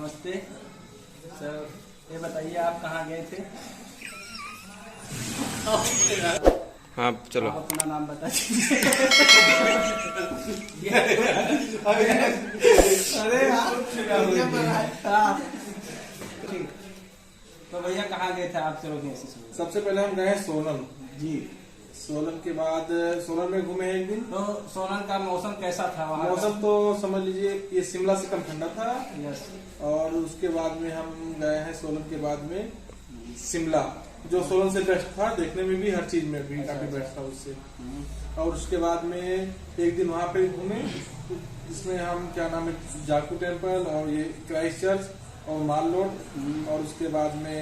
नमस्ते सर, ये बताइए आप कहाँ गए थे? हाँ चलो, आप अपना नाम बता दीजिए। अरे ठीक, तो भैया कहाँ गए थे आप? चलो सबसे पहले हम गए सोलन जी। सोलन के बाद सोलन में घूमे एक दिन। तो सोलन का मौसम कैसा था वहाँ? मौसम तो समझ लीजिए ये शिमला से कम ठंडा था। यस। और उसके बाद में हम गए हैं सोलन के बाद में शिमला, जो सोलन से बेस्ट था, देखने में भी हर चीज में भी काफी बेस्ट था उससे। और उसके बाद में एक दिन वहाँ पे घूमे, जिसमें हम क्या नाम है जाकू टेम्पल और ये क्राइस्ट चर्च और माल रोड। और उसके बाद में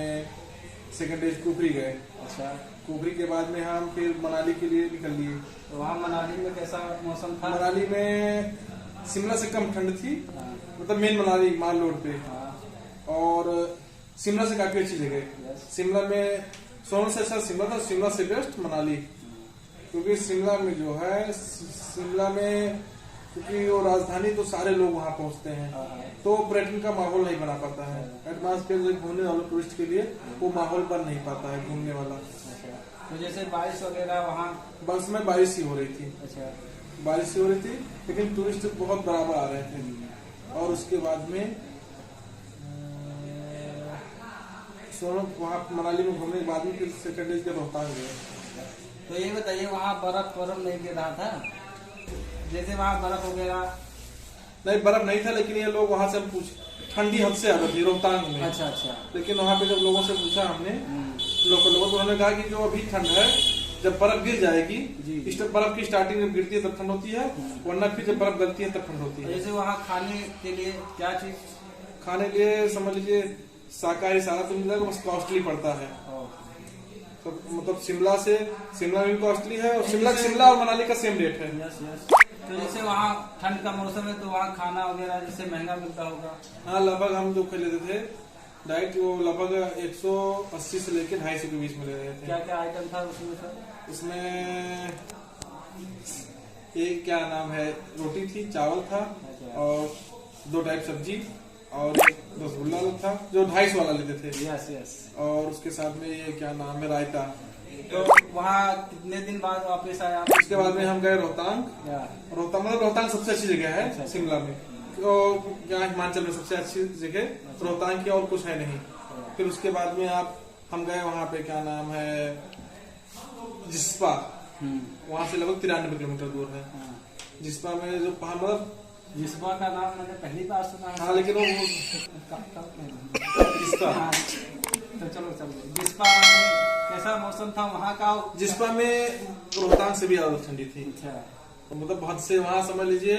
सेकेंड डे कुफरी गए। अच्छा, कुफरी के बाद में हम फिर मनाली के लिए निकल लिए। तो वहाँ मनाली में कैसा मौसम था? मनाली में शिमला से कम ठंड थी, हाँ। मतलब मेन मनाली माल रोड पे। हाँ। और शिमला से काफी अच्छी जगह। यस। शिमला में सोलन से अच्छा शिमला था, शिमला से बेस्ट मनाली। क्योंकि शिमला में जो है, शिमला में क्योंकि वो राजधानी तो सारे लोग वहाँ पहुँचते हैं, तो पर्यटन का माहौल नहीं बना पाता है। एटमॉस्फेयर घूमने वाले टूरिस्ट के लिए वो माहौल बन नहीं पाता है घूमने वाला। तो जैसे बारिश वगैरह वहाँ? बस में बारिश ही हो रही थी। अच्छा, बारिश हो रही थी, लेकिन टूरिस्ट बहुत बराबर आ रहे थे। और उसके बाद में सोलन वहाँ मनाली में घूमने के बाद में फिर सेकेंड डे रोहतांग गए। तो ये बताइए वहाँ बर्फ नहीं गिर रहा था? जैसे वहाँ बर्फ वगैरह? नहीं, बर्फ नहीं था, लेकिन ये लोग वहाँ से पूछ ठंडी हद से आ रही थी रोहतांग में। अच्छा अच्छा। लेकिन वहाँ पे जब लोगों से पूछा हमने, लोकल लोगों, तो उन्होंने कहा कि जो अभी ठंड है, जब बर्फ गिर जाएगी, बर्फ की स्टार्टिंग जब गिरती है तब ठंड होती है, वरना फिर जब बर्फ गलती है तब ठंड होती है। जैसे वहाँ खाने के लिए क्या चीज? खाने के लिए समझ लीजिए शाकाहारी सारा तो मिल जाएगा, बस कॉस्टली पड़ता है। तो मतलब शिमला में भी कॉस्टली है, और शिमला और मनाली का सेम रेट है। Yes yes. तो जैसे वहाँ ठंड का मौसम है, तो वहाँ खाना वगैरह जैसे महंगा मिलता होगा? हाँ, लगभग हम जो लेते थे डाइट, वो लगभग 180 से लेकर 250 के बीच में ले रहे थे। क्या क्या आइटम था उसमें सर? उसमें एक क्या नाम है, रोटी थी, चावल था, और 2 टाइप सब्जी, और रसगुल्ला था जो 250 वाला लेते थे। Yes yes. और उसके साथ में ये क्या नाम है, रायता। तो वहाँ कितने दिन बाद वापस आया? उसके बाद में हम गए रोहतांग। मतलब रोहतांग सबसे अच्छी जगह है शिमला में, तो यहाँ हिमाचल में सबसे अच्छी जगह रोहतांग की, और कुछ है नहीं। फिर उसके बाद में हम गए वहाँ पे क्या नाम है, जिस्पा। वहाँ से लगभग 93 किलोमीटर दूर है। जिस्पा में जो मतलब जिस्पा का नाम मैंने पहली बार सुना है। हाँ, लेकिन वो जिस्पा। तो चलो जिस्पा में कैसा मौसम था वहाँ का? जिस्पा में रोहतांग से भी ज्यादा ठंडी थी। अच्छा, तो मतलब बहुत से वहाँ समझ लीजिए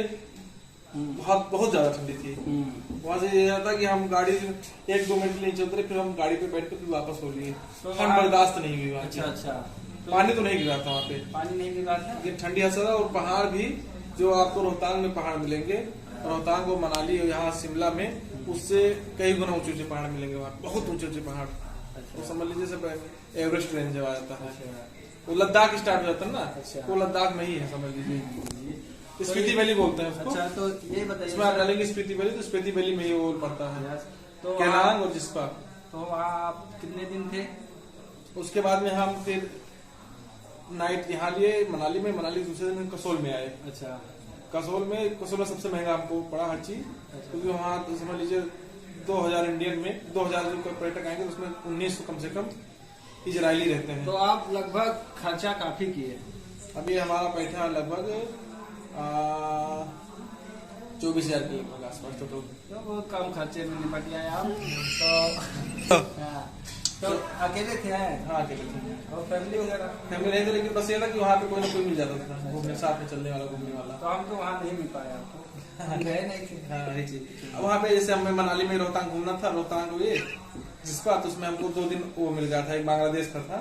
बहुत ज्यादा ठंडी थी। वहाँ से ये था कि हम गाड़ी 1-2 मिनट के लिए चलते, फिर हम गाड़ी पे बैठ के फिर वापस हो लिए। ठंड बर्दाश्त नहीं हुई वहाँ। अच्छा अच्छा। पानी तो नहीं गिरा था वहाँ पे, पानी नहीं गिरा था, लेकिन ठंडी हद था। और पहाड़ भी जो आपको रोहतांग में पहाड़ मिलेंगे, रोहतांग और मनाली और यहाँ शिमला में, उससे कई गुना ऊंचे ऊंचे पहाड़ मिलेंगे वहाँ, बहुत ऊंचे ऊंचे पहाड़। तो समझ लीजिए सब एवरेस्ट रेंज आ जाता है। वो लद्दाख स्टार्ट हो जाता है ना, वो लद्दाख में ही है समझ लीजिए। स्पीति वैली बोलते हैं उसको। अच्छा, तो ये बताइए, इसमें आप डालेंगे स्पीति वैली, तो स्पीति वैली में ही वो पड़ता है। तो केलांग और जिस्पा। तो वहाँ आप कितने दिन थे? उसके बाद में हम फिर नाइट यहाँ लिए मनाली में। मनाली दूसरे दिन कसोल में आए। अच्छा, कसोल में सबसे महंगा हमको पड़ा हर चीज, क्योंकि वहाँ तो समझ लीजिए 2000 इंडियन में 2000 जो पर्यटक आएंगे, तो उसमें 1900 कम से कम इजरायली रहते हैं। तो आप लगभग खर्चा काफी किए? अभी हमारा पैसा लगभग 24,000 के लगभग आसपास। तो बहुत कम खर्चे में निपट गए आप। तो अकेले थे? हाँ, अकेले थे। और फैमिली वगैरह? फैमिली नहीं थे, लेकिन बस ये था कि वहाँ पे कोई ना कोई मिल जाता था घूमने, साथ में चलने वाला, घूमने वाला। तो हम तो वहाँ नहीं मिल पाए आपको, गए नहीं थे। हाँ, वही चीज। अब वहाँ पे जैसे हमें मनाली में रोहतांग घूमना था, रोहतांग हुए जिसका, तो उसमें हमको 2 दिन वो मिल गया था। एक बांग्लादेश का था,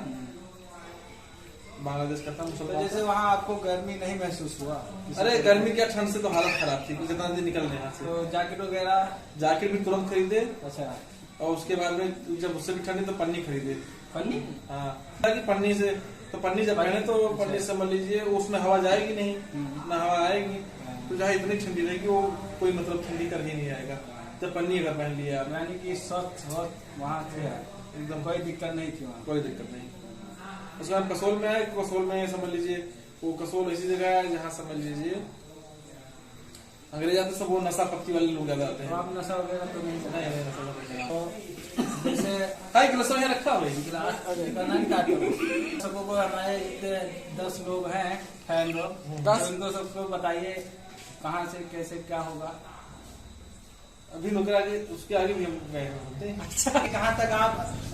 तो जैसे वहाँ आपको गर्मी नहीं महसूस हुआ? अरे गर्मी क्या, ठंड से तो हालत खराब थी, जितना दिन निकलने यहाँ से। तो जैकेट वगैरह? जैकेट भी तुरंत खरीदे। अच्छा। और उसके बाद में जब उससे भी ठंडी, तो पन्नी खरीदे। पन्नी? हाँ, पन्नी से तो पन्नी जब पहने, तो पन्नी समझ लीजिए उसमें हवा जाएगी नहीं, ना हवा आएगी, तो जहाँ इतनी ठंडी रहेगी वो कोई मतलब ठंडी कर ही नहीं आएगा। जब पन्नी अगर पहन लिया आप, यानी कि स्वच्छ वहाँ थे एकदम, कोई दिक्कत नहीं थी वहाँ। कोई दिक्कत नहीं। उसके बाद कसोल में आए, कसोल में समझ लीजिए वो कसोल ऐसी जगह है जहाँ समझ लीजिए अंग्रेज आते सब वो नशा पत्ती वाले लोग ज्यादा आते तो हैं। आप नशा वगैरह तो नहीं करते? नहीं, नशा वगैरह नहीं। तो जैसे हाँ, एक गिलास यहाँ रखा हुआ है। करना नहीं काटो सबको को हमारे इतने 10 लोग हैं फैन लोग, तो उनको सबको बताइए कहाँ से कैसे क्या होगा। अभी लोग आगे उसके आगे भी हम गए होते हैं। अच्छा, कहाँ तक आप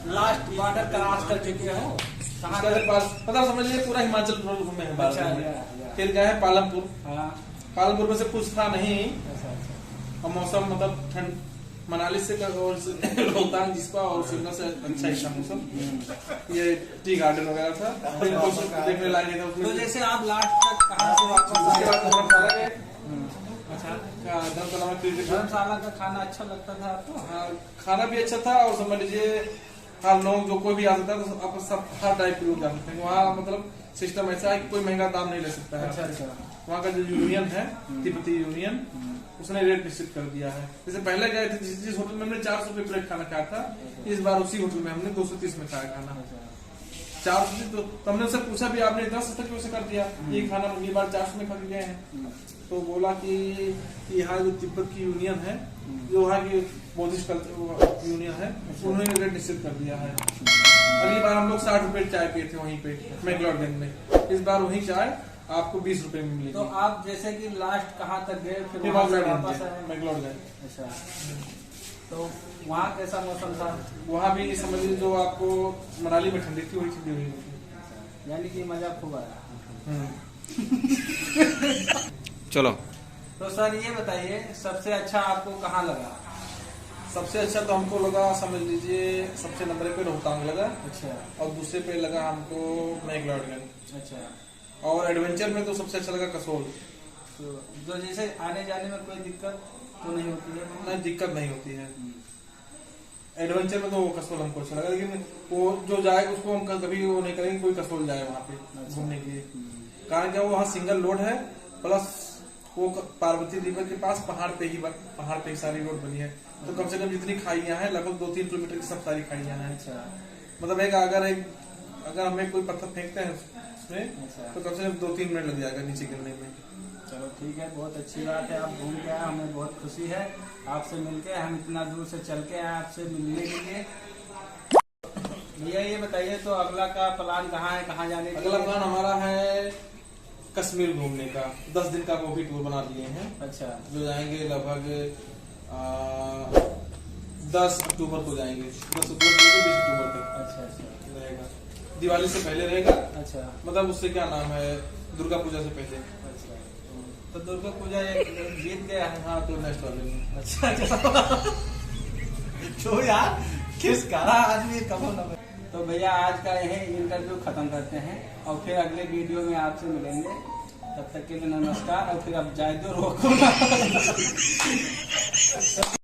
लास्ट बॉर्डर क्रॉस कर चुके हो? कहाँ उसके तक? पास मतलब समझ लीजिए पूरा हिमाचल प्रदेश घूमे हैं अच्छा, बारह में। या। फिर गए हैं पालमपुर। हाँ, पालमपुर में से कुछ था नहीं, अच्छा अच्छा। और मौसम मतलब ठंड मनाली से रोहतांग जिसका और शिमला से अच्छा ही था मौसम। ये टी गार्डन वगैरह था, फिर कुछ देखने लायक नहीं था तो उसमें। जैसे आप लास्ट तक कहाँ से वापस उसके बाद आए? धर्मशाला गए। अच्छा, धर्मशाला में क्रिकेट धर्मशाला का खाना अच्छा लगता था आपको? हाँ, खाना भी अच्छा था, और समझ लीजिए हर लोग जो कोई भी आ सकता है तो आप सब हर टाइप के लोग जा सकते हैं वहाँ। मतलब सिस्टम ऐसा है कि कोई महंगा दाम नहीं ले सकता है। अच्छा अच्छा। वहाँ का जो यूनियन है तिब्बती यूनियन, उसने रेट निश्चित कर दिया है। जैसे पहले गए थे जिस होटल में हमने 400 रुपये प्लेट खाना खाया था, इस बार उसी होटल में हमने 230 में खाया खाना। 400 तो हमने उससे पूछा भी आपने इतना सस्ता क्यों से कर दिया, ये खाना अगली बार 400 में खा के गए हैं। तो बोला कि यहाँ जो तिब्बत की यूनियन है, जो वहाँ की बौद्धिस्ट यूनियन है, उन्होंने रेट निश्चित कर दिया है। अगली बार हम लोग 60 रुपए चाय पिए थे वहीं पे मैक्लोडगंज में, इस बार वही चाय आपको 20 रुपए में मिलेगी। तो आप जैसे कि लास्ट कहाँ तक गए फिर फिर वहाँ से वापस आए? मैक्लोडगंज। अच्छा, तो वहाँ कैसा मौसम था? वहाँ भी समझ लीजिए जो आपको मनाली में ठंडी थी वही ठंडी हुई थी। यानी कि मजा खूब आया। चलो। तो सर ये बताइए सबसे अच्छा आपको कहाँ लगा? सबसे अच्छा तो हमको लगा समझ लीजिए सबसे नंबर पे रोहतांग लगा, अच्छा और दूसरे पे लगा हमको मैक्लोडगंज, अच्छा। और एडवेंचर में तो सबसे अच्छा लगा कसोल। तो जैसे आने जाने में कोई दिक्कत तो नहीं होती है? नहीं, दिक्कत नहीं होती है। एडवेंचर में तो वो कसोल हमको अच्छा लगा, लेकिन वो जो जाए उसको हम कभी वो नहीं करेंगे कोई कसोल जाए वहाँ पे घूमने के लिए। कारण क्या वो वहाँ सिंगल रोड है, प्लस वो पार्वती रिवर के पास पहाड़ पे ही सारी रोड बनी है। तो कम से कम जितनी खाइयां हैं लगभग 2-3 किलोमीटर की सब सारी खाइयां हैं। अच्छा, मतलब अगर हमें कोई पत्थर फेंकते हैं उसमें, अच्छा। तो कम से कम 2-3 मिनट लग जाएगा नीचे गिरने में। चलो ठीक है, बहुत अच्छी बात है, आप घूम के आए, हमें बहुत खुशी है आपसे मिलके। हम इतना दूर से चल के आए आपसे मिलने के लिए। भैया ये बताइए तो अगला का प्लान कहाँ है, कहाँ जाने के अगला लिए? प्लान हमारा है कश्मीर घूमने का। 10 दिन का वो भी टूर बना लिए हैं, अच्छा, जो जाएंगे लगभग 10 अक्टूबर को जाएंगे। 10 अक्टूबर से 20 अक्टूबर तक अच्छा अच्छा रहेगा। दिवाली से पहले रहेगा, अच्छा मतलब उससे क्या नाम है, दुर्गा पूजा से पहले। अच्छा। तो दुर्गा पूजा ये जीत गया है? हाँ, तो नेक्स्ट वाले में। अच्छा अच्छा। तो यार किस काला आदमी कबो न। तो भैया आज का यही इंटरव्यू खत्म करते हैं और फिर अगले वीडियो में आपसे मिलेंगे। तब तक के लिए नमस्कार, और फिर अब जाए दो रोको ना।